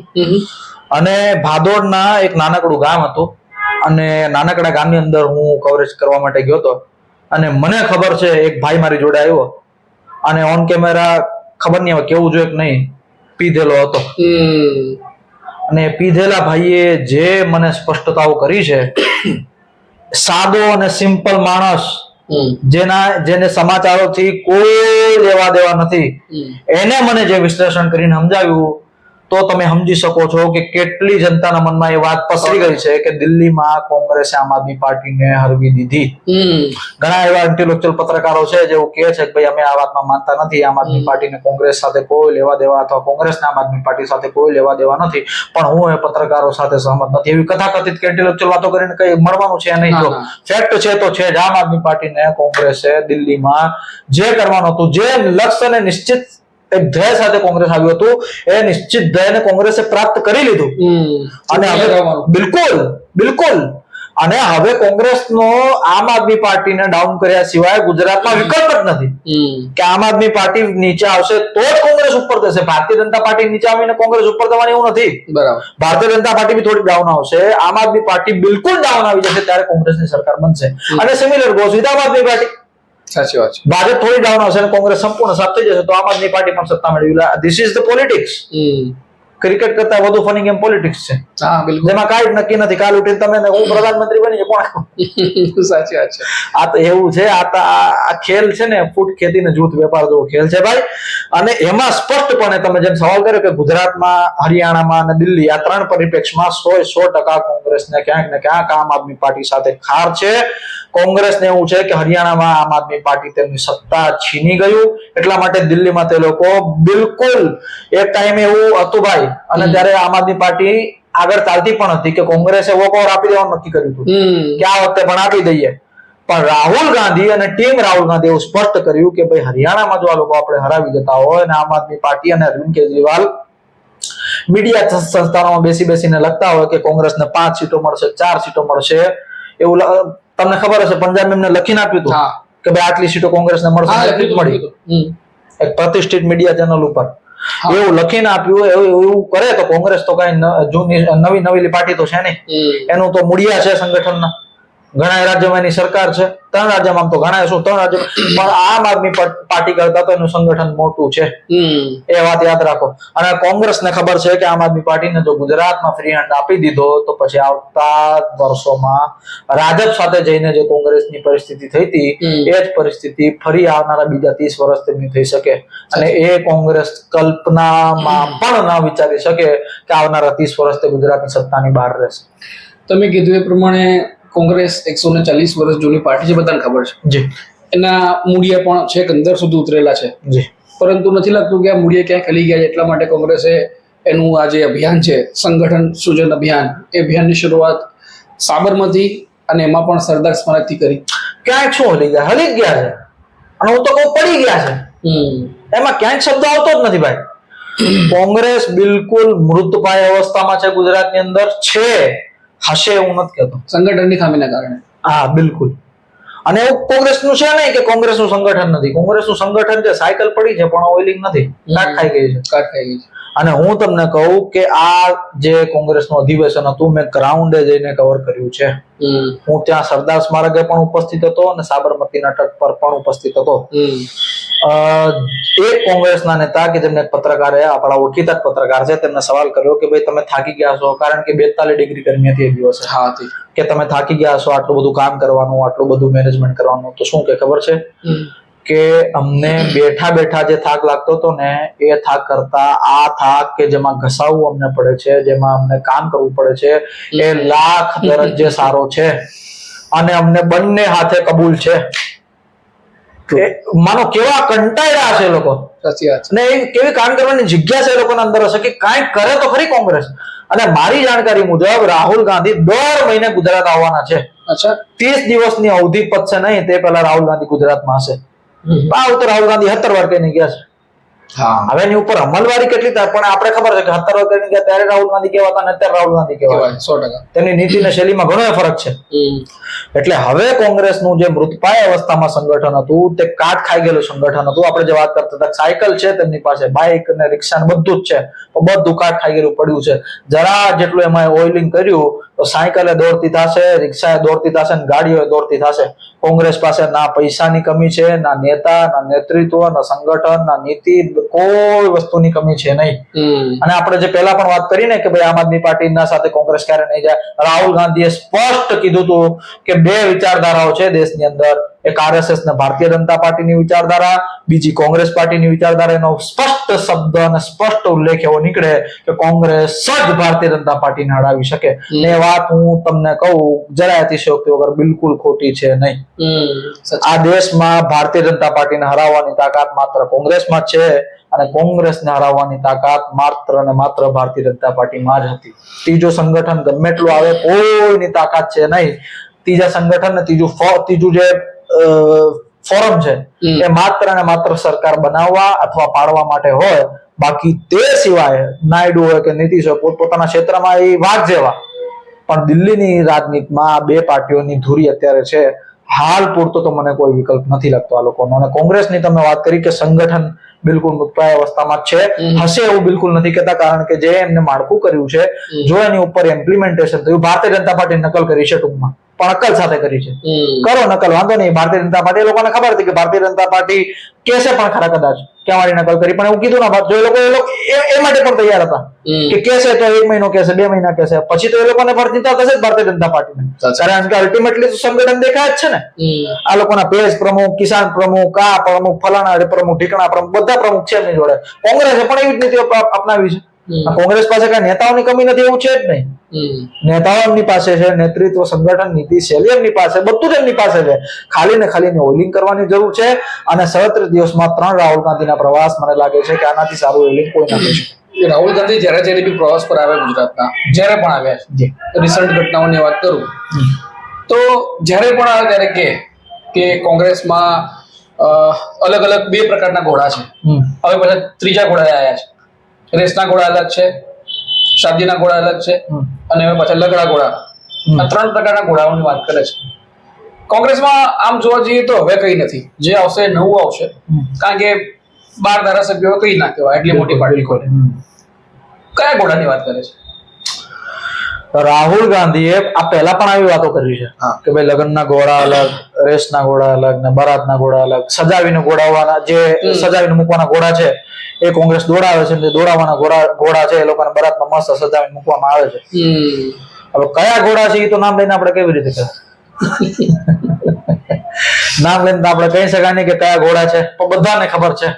અને ભાદોડના એક નાનકડું ગામ હતું, અને નાનકડા ગામની અંદર હું કવરેજ કરવા માટે ગયો હતો. અને મને ખબર છે એક ભાઈ મારી જોડે આવ્યો, અને ઓન કેમેરા ખબર નહીં હવે કેવું જોઈએ કે નહીં, પીધેલો હતો. અને પીધેલા ભાઈએ જે મને સ્પષ્ટતાઓ કરી છે, સાદો અને સિમ્પલ માણસ જેને સમાચારોથી કોઈ લેવા દેવા નથી, એને મને જે વિશ્લેષણ કરીને સમજાવ્યું તો તમે સમજી શકો છો કે કેટલી જનતાના મનમાં એ વાત પસરી ગઈ છે કે દિલ્હીમાં કોંગ્રેસે આમ આદમી પાર્ટીને હરવી દીધી. ઘણા એવા ઇન્ટેલેક્ચ્યુઅલ પત્રકારો છે જેવું કહે છે કે ભાઈ અમે આ વાતમાં માનતા નથી, આમ આદમી પાર્ટીને કોંગ્રેસ સાથે કોઈ લેવા દેવા, અથવા કોંગ્રેસને આમ આદમી પાર્ટી સાથે કોઈ લેવા દેવા નથી. પણ હું એ પત્રકારો સાથે સહમત નથી. એવી કથાકથિત કે ઇન્ટેલેક્ચ્યુઅલ વાતો કરીને કઈ મળવાનું છે નહીં. જો ફેક્ટ છે તો છે જ. આમ આદમી પાર્ટીને કોંગ્રેસે દિલ્હીમાં જે કરવાનું હતું, જે લક્ષ્યને નિશ્ચિત એક ધ્યેય સાથે કોંગ્રેસ આવ્યું હતું, એ નિશ્ચિત ધ્યેયને કોંગ્રેસે પ્રાપ્ત કરી લીધું. અને હવે બિલકુલ અને હવે કોંગ્રેસનો આમ આદમી પાર્ટીને ડાઉન કર્યા સિવાય ગુજરાતમાં વિકલ્પ જ નથી કે આમ આદમી પાર્ટી નીચે આવશે તો જ કોંગ્રેસ ઉપર જશે. ભારતીય જનતા પાર્ટી નીચે આવીને કોંગ્રેસ ઉપર જવાની એવું નથી. બરાબર. ભારતીય જનતા પાર્ટી બી થોડી ડાઉન આવશે, આમ આદમી પાર્ટી બિલકુલ ડાઉન આવી જશે ત્યારે કોંગ્રેસની સરકાર બનશે. અને સિમિલર ગોઝ વિથ આમ આદમી પાર્ટી. સાચી વાત છે. ભાજપ થોડી ડાઉન આવશે અને કોંગ્રેસ સંપૂર્ણ સાફ થઈ જશે તો આમ આદમી પાર્ટી પણ સત્તા મેળવી લે. This is the politics. Cricket કરતા વધુ ફની ગેમ પોલિટિક્સ છે. હા, બિલકુલ. જેમાં કાંઈ જ નક્કી નથી. કાલ ઉઠીને તમે હું પ્રધાનમંત્રી બની કોણ? સાચી વાત છે. આ તો એવું છે. આ ખેલ છે ને, ફૂટ ખેતી ને જૂથ વેપાર જેવો ખેલ છે ભાઈ. અને એમાં સ્પષ્ટપણે તમે જેમ સવાલ કર્યો કે ગુજરાતમાં, હરિયાણામાં અને દિલ્હી આ 3 પરિપ્રેક્ષમાં 100% કોંગ્રેસને ક્યાંક ને ક્યાંક આમ આદમી પાર્ટી સાથે ખાર છે. કોંગ્રેસને એવું છે કે હરિયાણામાં આમ આદમી પાર્ટી તેમની સત્તા છીની ગયું, એટલા માટે દિલ્હીમાં તે લોકો બિલકુલ એક ટાઈમે એવું હતું ભાઈ. અને ત્યારે આમ આદમી પાર્ટી આગળ ચાલતી પણ હતી કે કોંગ્રેસે વોકઓવર આપી દેવાનું નક્કી કર્યું હતું કે આ વખતે પણ આપી દઈએ. પણ રાહુલ ગાંધી અને ટીમ રાહુલ ગાંધી એવું સ્પષ્ટ કર્યું કે ભાઈ હરિયાણામાં જો આ લોકો આપણે હરાવી જતા હોય અને આમ આદમી પાર્ટી અને અરવિંદ કેજરીવાલ મીડિયા સંસ્થાનોમાં બેસીને લખતા હોય કે કોંગ્રેસને 5 સીટો મળશે, 4 સીટો મળશે, એવું તમને ખબર હશે પંજાબ એમને લખીને આપ્યું હતું કે ભાઈ આટલી સીટો કોંગ્રેસને મળશે. મળી એક પ્રતિષ્ઠિત મીડિયા ચેનલ ઉપર એવું લખીને આપ્યું. એવું કરે તો કોંગ્રેસ તો કઈ નવી પાર્ટી તો છે નહીં, એનું તો મૂળિયા છે સંગઠનના. ઘણા રાજ્યોમાં એની સરકાર છે, 3 રાજ્યમાં, આમ તો ઘણા શું 3 રાજ્યો, પણ આમ આદમી પાર્ટી કરતા તો એનું સંગઠન મોટું છે, એ વાત યાદ રાખો. અને કોંગ્રેસને ખબર છે કે આમ આદમી પાર્ટીને જો ગુજરાતમાં ફ્રી હેન્ડ આપી દીધો તો પછી આવતા વર્ષોમાં રાજદ સાથે જઈને જે કોંગ્રેસની પરિસ્થિતિ થઈ હતી એ જ પરિસ્થિતિ ફરી આવનારા બીજા 30 વર્ષ તેમની થઈ શકે. અને એ કોંગ્રેસ કલ્પનામાં પણ ના વિચારી શકે કે આવનારા 30 વર્ષ તે ગુજરાતની સત્તાની બહાર રહેશે. તમે કીધું એ પ્રમાણે કોંગ્રેસ 140 વર્ષ જૂની પાર્ટી છે, બધાને ખબર છે. જી. એના મૂળિયા પણ છેક અંદર સુધી ઉતરેલા છે. જી. પરંતુ નથી લાગતું કે આ મૂળિયા ક્યાંય ખલી ગયા છે, એટલા માટે કોંગ્રેસે એનું આ જે અભિયાન છે, સંગઠન સૃજન અભિયાન, એ અભિયાનની શરૂઆત સાબરમતી અને એમાં પણ સરદાર સ્મારકથી કરી. ક્યાંક શું હલી ગયા છે, અને હું તો કહું પડી ગયા છે. એમાં ક્યાંક શબ્દ આવતો જ નથી ભાઈ. કોંગ્રેસ બિલકુલ મૃતપાય અવસ્થામાં છે ગુજરાતની અંદર છે, હશે એવું નથી કહેતો, સંગઠનની ખામીના કારણે. હા બિલકુલ. અને એવું કોંગ્રેસનું છે નહીં કે કોંગ્રેસનું સંગઠન નથી. કોંગ્રેસનું સંગઠન છે, સાયકલ પડી છે પણ ઓઇલિંગ નથી, કાટ ખાઈ ગઈ છે. કાટ ખાઈ ગઈ છે. અને હું તમને કહું કે આ જે કોંગ્રેસનું અધિવેશન હતું મેં ગ્રાઉન્ડે જઈને કવર કર્યું છે. હું ત્યાં સરદાર સ્મારકે પણ ઉપસ્થિત હતો અને સાબરમતીના તટ પર પણ ઉપસ્થિત હતો. એક કોંગ્રેસના નેતા કે જેમને પત્રકારે, આપણા ઓળખીતા જ પત્રકાર છે, તેમને સવાલ કર્યો કે ભાઈ તમે થાકી ગયા છો, કારણ કે 42 ડિગ્રી ગરમી હતી એ દિવસે. હા હતી. કે તમે થાકી ગયા છો, આટલું બધું કામ કરવાનું, આટલું બધું મેનેજમેન્ટ કરવાનું, તો શું કે ખબર છે કે અમને બેઠા બેઠા જે થાક લાગતો હતો ને એ થાક કરતા આ થાક કે જેમાં ઘસાવું અમને પડે છે, જેમાં અમને કામ કરવું પડે છે, એ લાખ દરજ્જે સારો છે અને અમને બંને હાથે કબૂલ છે. માનો કેવા કંટાળ્યા છે લોકો, સાચી વાત. અને એ કેવી કામ કરવાની જિજ્ઞાસા એ લોકોના અંદર હશે કે કાંઈક કરે તો ખરી કોંગ્રેસ. અને મારી જાણકારી મુજબ રાહુલ ગાંધી દર મહિને ગુજરાત આવવાના છે. અચ્છા. 30 દિવસની અવધિ પતશે નહીં તે પહેલા રાહુલ ગાંધી ગુજરાતમાં હશે. તો રાહુલ ગાંધી 17 વાર કહીને ગયા છે. હવે એની ઉપર અમલવારી કેટલી થાય પણ આપણે ખબર છે કે 17 વાર કહીને ગયા ત્યારે રાહુલ ગાંધી કેવાતા અને અત્યારે રાહુલ ગાંધી કેવાય 100%. તેની નીતિ અને શૈલીમાં ઘણો ફરક છે. એટલે હવે કોંગ્રેસનું જે મૃતપાય અવસ્થામાં સંગઠન હતું તે કાટ ખાઈ ગયેલું સંગઠન હતું. આપણે જે વાત કરતા હતા, સાયકલ છે તેમની પાસે, બાઇક અને રિક્ષા બધું જ છે, બધું કાટ ખાઈ ગયેલું પડ્યું છે. જરા જેટલું એમાં ઓઇલિંગ કર્યું તો સાયકલે દોડતી થશે, રિક્ષાએ દોડતી થશે, ગાડીઓ દોડતી થશે. કોંગ્રેસ પાસે ના પૈસાની કમી છે, ના નેતા, ના નેતૃત્વ, ના સંગઠન, ના નીતિ, કોઈ વસ્તુની કમી છે નહીં. અને આપણે જે પહેલા પણ વાત કરી ને કે ભાઈ આમ આદમી પાર્ટીના સાથે કોંગ્રેસ ક્યારે નહીં જાય, રાહુલ ગાંધીએ સ્પષ્ટ કીધું હતું કે 2 વિચારધારાઓ છે દેશની અંદર, એક આરએસએસ ને ભારતીય જનતા પાર્ટીની વિચારધારા, બીજી કોંગ્રેસ પાર્ટીની વિચારધારા. એનો સ્પષ્ટ શબ્દ અને સ્પષ્ટ ઉલ્લેખ એવો નીકળે કે કોંગ્રેસ જ ભારતીય જનતા પાર્ટીને હરાવી શકે. એ વાત હું તમને કહું જરા અતિશયોક્તિ વગર બિલકુલ ખોટી છે નહીં. આ દેશમાં ભારતીય જનતા પાર્ટીને હરાવવાની તાકાત માત્ર કોંગ્રેસમાં જ છે અને કોંગ્રેસને હરાવવાની તાકાત માત્ર અને માત્ર ભારતીય જનતા પાર્ટીમાં જ હતી. ત્રીજો સંગઠન ગમે એટલું આવે કોઈની તાકાત છે નહીં. ત્રીજા સંગઠન ને ત્રીજું જે ફોરમ છે એ માત્ર અને માત્ર સરકાર બનાવવા અથવા પાડવા માટે હોય. બાકી તે સિવાય નાયડુ હોય કે નીતિશ હોય પોતપોતાના ક્ષેત્રમાં એ વાત જેવા. પણ દિલ્હીની રાજનીતિમાં 2 પાર્ટીઓની ધુરી અત્યારે છે. હાલ પૂરતો તો મને કોઈ વિકલ્પ નથી લાગતો આ લોકોનો. અને કોંગ્રેસની તમે વાત કરી કે સંગઠન બિલકુલ મુક્તાય અવસ્થામાં છે, હશે એવું બિલકુલ નથી કહેતા, કારણ કે જે એમને માળખું કર્યું છે, જો એની ઉપર ઇમ્પ્લિમેન્ટેશન થયું, ભારતીય જનતા પાર્ટી નકલ કરી છે ટૂંકમાં, પણ અક્કલ સાથે કરી છે. કરો નકલ, વાંધો નહીં. ભારતીય જનતા પાર્ટી લોકોને ખબર હતી કે ભારતીય જનતા પાર્ટી કેસે પણ ખરા કદાચ કે અમારી નકલ કરી, પણ એવું કીધું ના, જો એ લોકો એ માટે પણ તૈયાર હતા કે કેસે તો 1 મહિનો કેસે, 2 મહિના કેસે, પછી તો એ લોકોને પણ ચિંતા થશે જ ભારતીય જનતા પાર્ટીને, કારણ કે અલ્ટિમેટલી સંગઠન દેખાય જ છે ને. આ લોકોના પેજ પ્રમુખ, કિસાન પ્રમુખ, આ પ્રમુખ, ફલાણા પ્રમુખ, ઢીકણા પ્રમુખ, બધા પ્રમુખ છે એમની જોડે. કોંગ્રેસે પણ એવી જ નીતિઓ અપનાવી છે. કોંગ્રેસ પાસે કઈ નેતાઓની કમી નથી એવું છે જ નહીં. નેતાઓ એમની પાસે છે, નેતૃત્વ, સંગઠન, નીતિ, શૈલી એમની પાસે, બધું જ એમની પાસે છે. ખાલી ને ખાલી ઓઇલિંગ કરવાની જરૂર છે. અને 37 દિવસમાં 3 રાહુલ ગાંધીના પ્રવાસ મને લાગે છે કે આનાથી સારું ઓઇલિંગ કોઈ ના કરી શકે. રાહુલ ગાંધી જ્યારે બી પ્રવાસ પર આવે ગુજરાતના, જ્યારે પણ આવ્યા છે, રિસન્ટ ઘટનાઓની વાત કરું તો જ્યારે પણ આવે ત્યારે કે કોંગ્રેસમાં અલગ અલગ 2 પ્રકારના ઘોડા છે. હવે પછી ત્રીજા ઘોડા આવ્યા છે. રેસના ઘોડા અલગ છે, શાદીના ઘોડા અલગ છે, અને હવે પાછા લગડા ઘોડા. આ 3 પ્રકારના ઘોડાઓની વાત કરે છે. કોંગ્રેસમાં આમ જોવા જઈએ તો હવે કઈ નથી, જે આવશે નવું આવશે, કારણ કે 12 ધારાસભ્યો કઈ ના કહેવાય એટલી મોટી પાર્ટી. કયા ઘોડાની વાત કરે છે? રાહુલ ગાંધીએ આ પહેલા પણ આવી વાતો કરી છે હા. કે ભાઈ લગ્નના ઘોડા અલગ, રેસના ઘોડા અલગ ને બરાતના ઘોડા અલગ, સજાવીને ઘોડાવવાના જે સજાવીને મૂકવાના ઘોડા છે એ કોંગ્રેસ દોડાવે છે, જે દોડાવવાના ઘોડા છે એ લોકોને બરાતમાં મસ્ત સજાવીને મૂકવામાં આવે છે. હવે કયા ઘોડા છે એ તો નામ લઈને આપણે કેવી રીતે કહેવાય? નામ લઈને તો આપણે કહી શકાય નહીં કે કયા ઘોડા છે, પણ બધાને ખબર છે.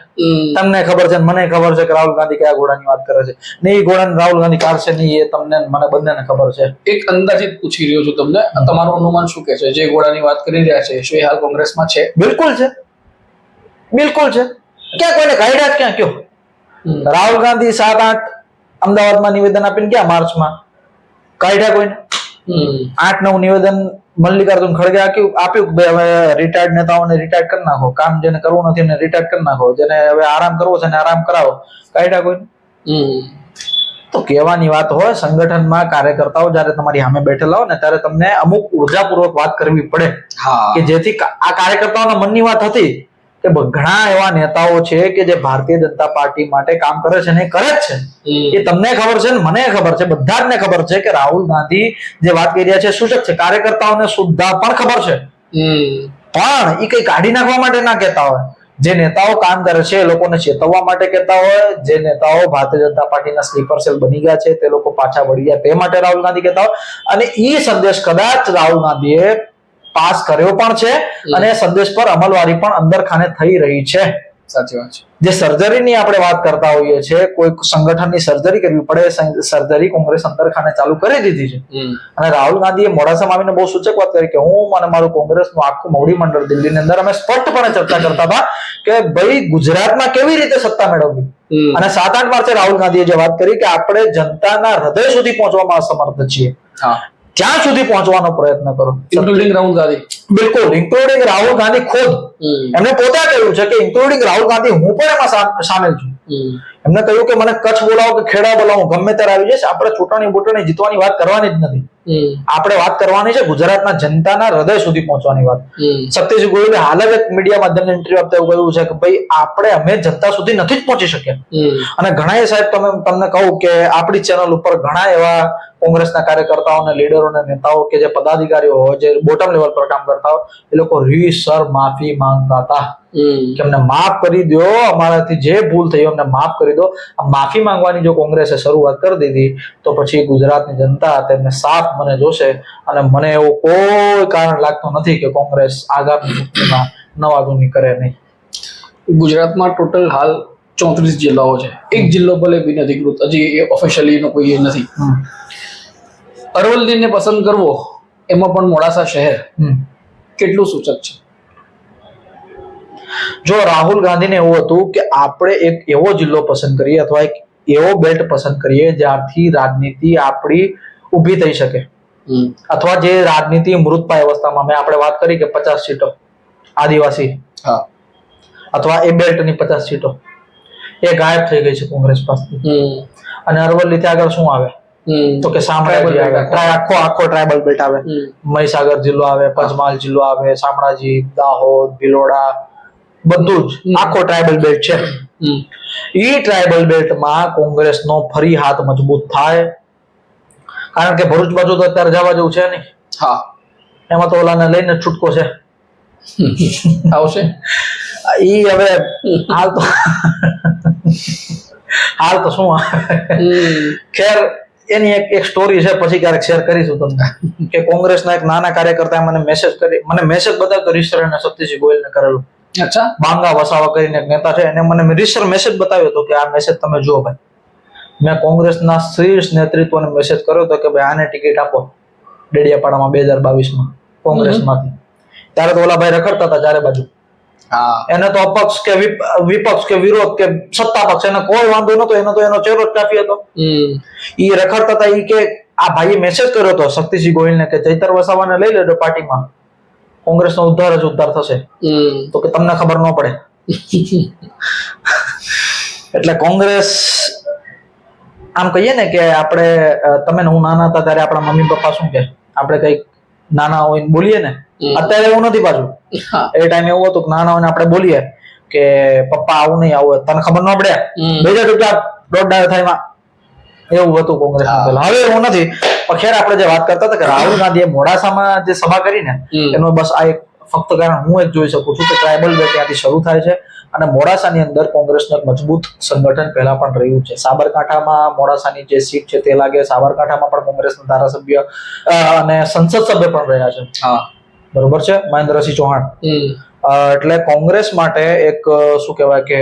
તમને ખબર છે, મને ખબર છે કે રાહુલ ગાંધી કયા ઘોડાની વાત કરે છે ને એ ઘોડાને રાહુલ ગાંધી કાઢશે નહીં, એ તમને મને બંનેને ખબર છે. એક અંદાજિત પૂછી રહ્યો છું તમને, તમારું અનુમાન શું કે છે? જે ઘોડાની વાત કરી રહ્યા છે શું એ હાલ કોંગ્રેસમાં છે? બિલકુલ છે, બિલકુલ છે. ક્યાં કોઈને કાઢ્યા જ ક્યાં કયો? રાહુલ ગાંધી 7-8 અમદાવાદમાં નિવેદન આપીને ગયા માર્ચમાં, કાઢ્યા કોઈને? 8-9 નિવેદન મલ્લિકાર્જુન ખડગે આપ્યું કે ભાઈ હવે રિટાયર્ડ નેતાઓને રિટાયર્ડ કરી નાખો, કામ જેને કરવું નથી એને રિટાયર્ડ કરી નાખો, જેને હવે આરામ કરવો છે એને આરામ કરાવો. કાઢ્યા કોઈને? તો કહેવાની વાત હોય, સંગઠનમાં કાર્યકર્તાઓ જયારે તમારી સામે બેઠેલા હોય ને ત્યારે તમને અમુક ઉર્જાપૂર્વક વાત કરવી પડે કે જેથી આ કાર્યકર્તાઓના મનની વાત હતી કે ઘણા એવા નેતાઓ છે કે જે ભારતીય જનતા પાર્ટી માટે કામ કરે છે ને એ કરે જ છે. એ તમને ખબર છે ને મને ખબર છે, બધા જ ને ખબર છે કે રાહુલ ગાંધી જે વાત કરી રહ્યા છે સૂચક છે. કાર્યકર્તાઓને સુદ્ધા પણ ખબર છે, પણ એ કઈ કાઢી નાખવા માટે ના કહેતા હોય. જે નેતાઓ કામ કરે છે એ લોકોને ચેતવવા માટે કહેતા હોય, જે નેતાઓ ભારતીય જનતા પાર્ટીના સ્લીપર સેલ બની ગયા છે તે લોકો પાછા વળી ગયા તે માટે રાહુલ ગાંધી કહેતા હોય. અને એ સંદેશ કદાચ રાહુલ ગાંધીએ પાસ કર્યો પણ છે અને એ સંદેશ પર અમલવારી પણ અંદર ખાને થઈ રહી છે. સાચી વાત છે. જે સર્જરીની આપણે વાત કરતા હોઈએ છીએ, કોઈ સંગઠનની સર્જરી કરવી પડે, સર્જરી કોંગ્રેસ અંદર ખાને ચાલુ કરી દીધી છે. અને રાહુલ ગાંધીએ મોડાસામાં આવીને બહુ સૂચક વાત કરી કે હું અને મારું કોંગ્રેસનું આખું મોવડી મંડળ દિલ્હીની અંદર અમે સ્પષ્ટપણે ચર્ચા કરતા હતા કે ભાઈ ગુજરાતમાં કેવી રીતે સત્તા મેળવવી. અને 7-8 માર્ચે રાહુલ ગાંધીએ જે વાત કરી કે આપણે જનતાના હૃદય સુધી પહોંચવામાં અસમર્થ છીએ, ત્યાં સુધી પહોંચવાનો પ્રયત્ન કરો. ઇન્ક્લુડિંગ રાહુલ ગાંધી. બિલકુલ, ઇન્ક્લુડિંગ રાહુલ ગાંધી ખુદ. એમને પોતે કહ્યું છે કે ઇન્ક્લુડિંગ રાહુલ ગાંધી હું પણ એમાં સામેલ છું. એમને કહ્યું કે મને કચ્છ બોલાવો કે ખેડા બોલાવો, ગમે ત્યારે આવી જઈશ. આપણે ચૂંટણી જીતવાની વાત કરવાની જ નથી. આપણે વાત કરવાની છે ગુજરાતના જનતાના હૃદય સુધી પહોંચવાની વાત. શક્તિસિંહ ગોહિલે હાલ જ એક મીડિયા માધ્યમને ઇન્ટરવ્યુ આપતા એવું કહ્યું છે કે ભાઈ આપણે અમે જનતા સુધી નથી જ પહોંચી શક્યા. અને ઘણા સાહેબ તમને કહું કે આપણી ચેનલ ઉપર ઘણા એવા કોંગ્રેસના કાર્યકર્તાઓ અને લીડરો અને નેતાઓ કે જે પદાધિકારીઓ હોય, જે બોટમ લેવલ પર કામ કરતા હોય, એ લોકો રીતસર માફી માંગતા હતા કે અમને માફ કરી દો, અમારાથી જે ભૂલ થઈ અમને માફ કરી દો. આ માફી માંગવાની જો કોંગ્રેસે શરૂઆત કરી દીધી તો પછી ગુજરાતની જનતા તેમને સાફ મને જોશે. અને મને એવું કોઈ કારણ લાગતું નથી કે કોંગ્રેસ આગામી ચૂંટણીમાં નવા જૂની કરે નહીં. ગુજરાતમાં ટોટલ હાલ 34 જિલ્લાઓ છે. એક જિલ્લો ભલે બિનઅધિકૃત, હજી ઓફિશિયલી એનો કોઈ એ નથી. અરવલ્લીને પસંદ કરવો એમાં પણ મોડાસા શહેર કેટલું સૂચક છે? જો રાહુલ ગાંધીને એવું હતું કે આપણે એક એવો જિલ્લો પસંદ કરીએ અથવા એક એવો બેલ્ટ પસંદ કરીએ જ્યારથી રાજનીતિ આપણી ઊભી થઈ શકે, અથવા જે રાજનીતિ મૃતપાય અવસ્થામાં, મેં આપણે વાત કરી કે 50 સીટો આદિવાસી અથવા એ બેલ્ટની 50 સીટો એ ગાયબ થઈ ગઈ છે કોંગ્રેસ પાસેથી. અને અરવલ્લીથી આગળ શું આવે તો કે શામળાજી આવે, આખો ટ્રાયબલ બેલ્ટ આવે. મહીસાગર જિલ્લો આવે, પંચમહાલ જિલ્લો આવે, શામળાજી, દાહોદ, ભિલોડા, બધું જ આખો ટ્રાયબલ બેલ્ટ છે. ઈ ટ્રાયબલ બેલ્ટમાં કોંગ્રેસનો ફરી હાથ મજબૂત થાય, કારણ કે ભરૂચ બાજુ તો અત્યારે જવા જેવું છે નહીં. એમાં તો ઓલાને લઈને છૂટકો છે, આવશે. ઈ હવે હાલ તો શું ખેર એની એક સ્ટોરી છે, પછી ક્યારેક શેર કરીશું તમને કે કોંગ્રેસના એક નાના કાર્યકર્તાએ મને મેસેજ બતાવ્યો રીસર અને શક્તિસિંહ ગોહિલને કરેલું. અચ્છા. બાંગા વસાવા કરીને એક નેતા છે, એને મને રીસર મેસેજ બતાવ્યો હતો કે આ મેસેજ તમે જુઓ ભાઈ. મેં કોંગ્રેસના શીર્ષ નેતૃત્વને મેસેજ કર્યો હતો કે ભાઈ આને ટિકિટ આપો ડેડિયાપાડામાં 2022માં કોંગ્રેસમાંથી. ત્યારે તો ઓલા ભાઈ રખડતા હતા ચારે બાજુ. એને તો અપક્ષ કે વિપક્ષ કે વિરોધ કે સત્તા પક્ષ એને કોઈ વાંધો નતો, એનો તો એનો ચહેરો જ કાફી હતો. ઈ રખડતા હતા. ઈ કે આ ભાઈએ મેસેજ કર્યો હતો શક્તિસિંહ ગોહિલને કે ચૈતર વસાવાને લઈ લેજો પાર્ટીમાં, કોંગ્રેસનો ઉદ્ધાર જ ઉદ્ધાર થશે. તો કે તમને ખબર ન પડે. એટલે કોંગ્રેસ આમ કહીએ ને કે આપણે તમે હું નાના હતા ત્યારે આપણા મમ્મી પપ્પા શું કે આપણે કઈક નાના હોય બોલીએ ને, અત્યારે એવું નથી પાછું. એ ટાઈમે એવું હતું કે નાના હોય આપણે બોલીએ કે પપ્પા આવું નહીં આવું, તને ખબર ન પડે 2000 રૂપિયા દોઢ થાય, એવું હતું કોંગ્રેસ. હવે એવું નથી. પણ ખેર આપણે જે વાત કરતા હતા કે રાહુલ ગાંધીએ મોડાસામાં જે સભા કરી ને એનો બસ આ એક ફક્ત કારણ હું જ જોઈ શકું છું કે ટ્રાયબલ બેલ્ટ ત્યાંથી શરૂ થાય છે અને મોડાસાની અંદર કોંગ્રેસનું એક મજબૂત સંગઠન પહેલા પણ રહ્યું છે. સાબરકાંઠામાં મોડાસાની જે સીટ છે તે લાગે, સાબરકાંઠામાં પણ કોંગ્રેસના ધારાસભ્ય અને સંસદ સભ્ય પણ રહ્યા છે. હા, બરોબર છે, મહેન્દ્રસિંહ ચૌહાણ. એટલે કોંગ્રેસ માટે એક શું કહેવાય કે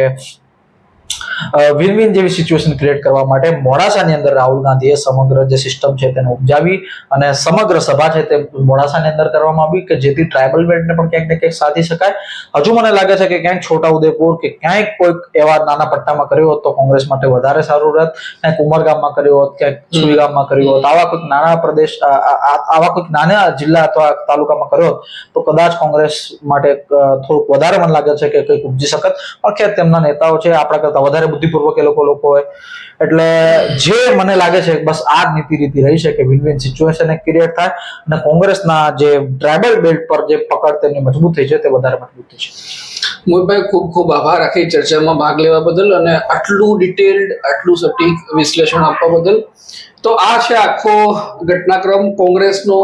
વિન વિન જેવી સિચ્યુએશન ક્રિએટ કરવા માટે મોડાસાની અંદર રાહુલ ગાંધીએ સમગ્ર જે સિસ્ટમ છે તેને ઉપજાવી અને સમગ્ર સભા છે તે મોડાસાની અંદર કરવામાં આવી કે જેથી ટ્રાયબલ બેલ્ટને પણ ક્યાંક ને ક્યાંક સાધી શકાય. હજુ મને લાગે છે કે ક્યાંક છોટાઉદેપુર કે ક્યાંક કોઈક એવા નાના પટ્ટામાં કર્યો હોત તો કોંગ્રેસ માટે વધારે સારું રહેત. ક્યાંક ઉમરગામમાં કર્યો હોત, ક્યાંક સુઈગામમાં કર્યો હોત, આવા કોઈક નાના પ્રદેશ, આવા કોઈક નાના જિલ્લા અથવા તાલુકામાં કર્યો હોત તો કદાચ કોંગ્રેસ માટે થોડુંક વધારે મને લાગે છે કે કંઈક ઉપજી શકત. પણ ખેર તેમના નેતાઓ છે, આપણા કરતા વધારે બુદ્ધિપૂર્વક એ લોકો હોય એટલે જે મને લાગે છે બસ આ જ નીતિ રીતિ રહી છે કે વિન વિન સિચ્યુએશન ક્રિએટ થાય અને કોંગ્રેસના જે ટ્રાયબલ બેલ્ટ પર જે પકડ તેમની મજબૂત થઈ છે તે વધારે મજબૂત થઈ છે. મોહિતભાઈ, ખૂબ ખૂબ આભાર આખી ચર્ચામાં ભાગ લેવા બદલ અને આટલું ડિટેલ્ડ, આટલું સટીક વિશ્લેષણ આપવા બદલ. તો આ છે આખો ઘટનાક્રમ કોંગ્રેસનો,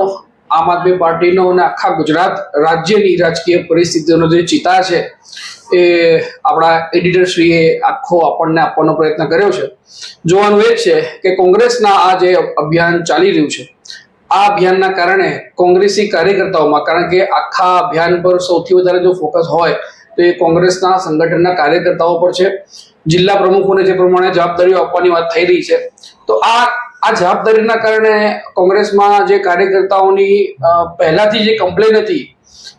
આમ આદમી પાર્ટીનો અને આખા ગુજરાત રાજ્યની રાજકીય પરિસ્થિતિનો જે ચિતાર છે એ આપણા એડિટરશ્રીએ આખો આપણને આપવાનો પ્રયત્ન કર્યો છે. જોવાનું એ છે કે કોંગ્રેસના આ જે અભિયાન ચાલી રહ્યું છે, આ અભિયાનના કારણે કોંગ્રેસી કાર્યકર્તાઓમાં, કારણ કે આખા અભિયાન પર સૌથી વધારે જો ફોકસ હોય તો એ કોંગ્રેસના સંગઠનના કાર્યકર્તાઓ પર છે. જિલ્લા પ્રમુખોને જે પ્રમાણે જવાબદારીઓ આપવાની વાત થઈ રહી છે, તો આ જવાબદારીના કારણે કોંગ્રેસમાં જે કાર્યકર્તાઓની પહેલાથી જે કમ્પ્લેન હતી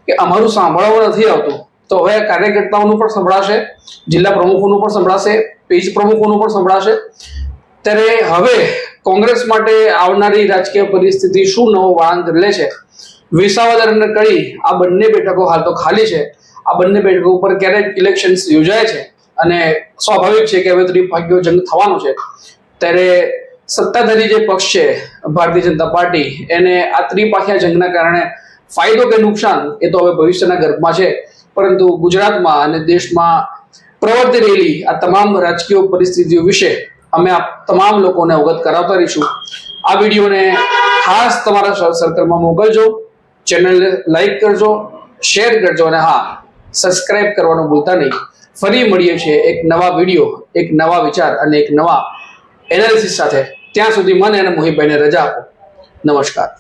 કે અમારું સાંભળવા નથી આવતું, તો હવે કાર્યકર્તાઓનું પણ સંભળાશે, જિલ્લા પ્રમુખોનું પણ સંભળાશે, પેજ પ્રમુખોનું પણ સંભળાશે. ત્યારે હવે કોંગ્રેસ માટે આવનારી રાજકીય પરિસ્થિતિ શું નવો વળાંક લે છે. વિસાવદર અને કડી આ બંને બેઠકો હાલ તો ખાલી છે. આ બંને બેઠકો ઉપર ક્યારેક ઇલેક્શન યોજાય છે અને સ્વાભાવિક છે કે હવે ત્રિપાખીયો જંગ થવાનો છે. ત્યારે સત્તાધારી જે પક્ષ છે ભારતીય જનતા પાર્ટી, એને આ ત્રિપાખીયા જંગના કારણે ફાયદો કે નુકસાન એ તો હવે ભવિષ્યના ગર્ભમાં છે. પરંતુ ગુજરાતમાં અને દેશમાં પ્રવર્તી રહેલી આ તમામ રાજકીય પરિસ્થિતિઓ વિશે અમે આ તમામ લોકોને અવગત કરાવતા રહીશું. આ વિડીયોને ખાસ તમારા સર્કલમાં મોકલજો, ચેનલને લાઈક કરજો, શેર કરજો અને હા, સબસ્ક્રાઇબ કરવાનું ભૂલતા નહીં. ફરી મળીએ છીએ એક નવા વિડીયો, એક નવા વિચાર અને એક નવા એનાલિસિસ સાથે. ત્યાં સુધી મને અને મોહિતભાઈને રજા આપો. નમસ્કાર.